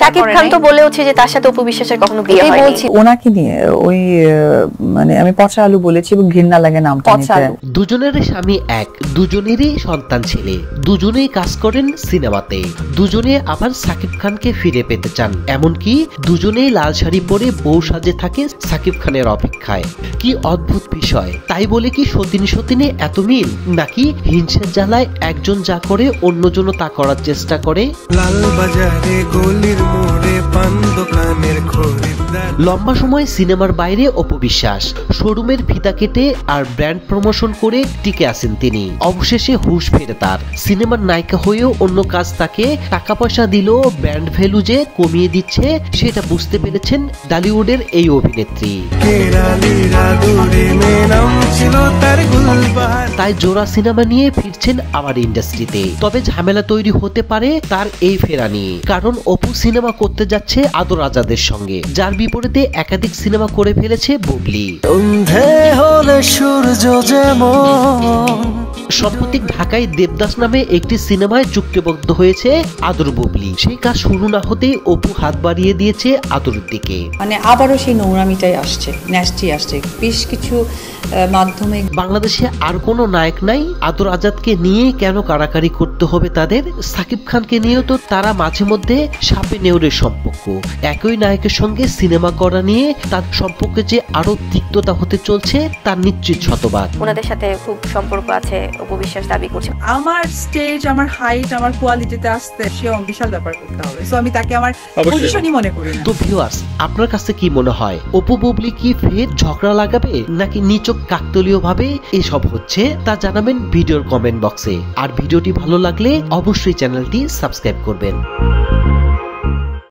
সাকিব খান তো বলেওছে যে তার সাথে অপু বিশ্বাসের কখনো বিয়ে হয়নি। বলছি ওনাকে নিয়ে ওই মানে আমি পচা আলু বলেছি এবং ঘৃণা লাগে নামটা নিতে। দুজনের স্বামী এক, দুজনেরই সন্তান ছেলে, দুজনেই কাজ করেন সিনেমাতে, দুজনে আবার সাকিব খানকে ফিরে পেতে চান, এমনকি দুজনেই লাল শাড়ি পরে বউ সাজে থাকে সাকিব খানের অপেক্ষায়। কি অদ্ভুত বিষয়! তাই বলে কি সতীনে এত মিল, নাকি হিংসের জ্বালায় একজন যা করে অন্যজনও তা করার চেষ্টা করে? লম্বা সময় সিনেমার বাইরে অপু বিশ্বাস শোরুমের ফিতা কেটে আর ব্র্যান্ড প্রমোশন করে টিকে আছেন তিনি। অবশেষে হুঁশ ফেরে তার। সিনেমার নায়িকা হয়েও অন্য কাজ তাকে টাকা পয়সা দিলেও ব্র্যান্ড ভ্যালু যে কমিয়ে দিচ্ছে সেটা বুঝতে পেরেছেন টলিউডের এই অভিনেত্রী। তাই জোড়া সিনেমা নিয়ে ফিরছেন আবার ইন্ডাস্ট্রিতে। তবে ঝামেলা তৈরি হতে পারে তার এই ফেরা নিয়ে, কারণ অপু সিনেমা করতে যাচ্ছে আদর আজাদের সঙ্গে, যার বিপরীতে একাধিক সিনেমা করে ফেলেছে বুবলি। সম্প্রতি ঢাকায় দেবদাস নামে একটি সিনেমায় যুক্তিবদ্ধ হয়েছে আদর বুবলি। সেই কাজ শুরু না হতেই অপু হাত বাড়িয়ে দিয়েছে আদরের দিকে। মানে আবারও সেই নোংরামিটাই আসছে, ন্যাস্টি আসছে বেশ কিছু মাধ্যমে। বাংলাদেশে আর কোনো নায়ক নাই, আদর আজাদকে নিয়ে কেন কারাকারি করতে হবে তাদের? সাকিব খানকে নিয়েও তো তারা মাঝে মধ্যে সাপে নেউরের সম্পর্ক। একই নায়কের সঙ্গে সিনেমা করা নিয়ে তার সম্পর্কে যে আরো তিক্ততা হতে চলছে তার নিশ্চিত শতভাগ। ওনাদের সাথে খুব সম্পর্ক আছে অপু বিশ্বাস দাবি করছে। আমার স্টেজ, আমার হাইট, আমার কোয়ালিটিতে আসতে সে বিশাল ব্যাপার করতে হবে, সো আমি তাকে আমার পজিশনই মনে করি না। তো ভিউয়ার্স, আপনার কাছে কি মনে হয়, অপু বুবলি কি ফের ঝগড়া লাগাবে, নাকি নিচক কাকতালীয় ভাবে এসব হচ্ছে? তা জানাবেন ভিডিওর কমেন্ট বক্সে। আর ভিডিওটি ভালো লাগলে অবশ্যই চ্যানেলটি সাবস্ক্রাইব করবেন।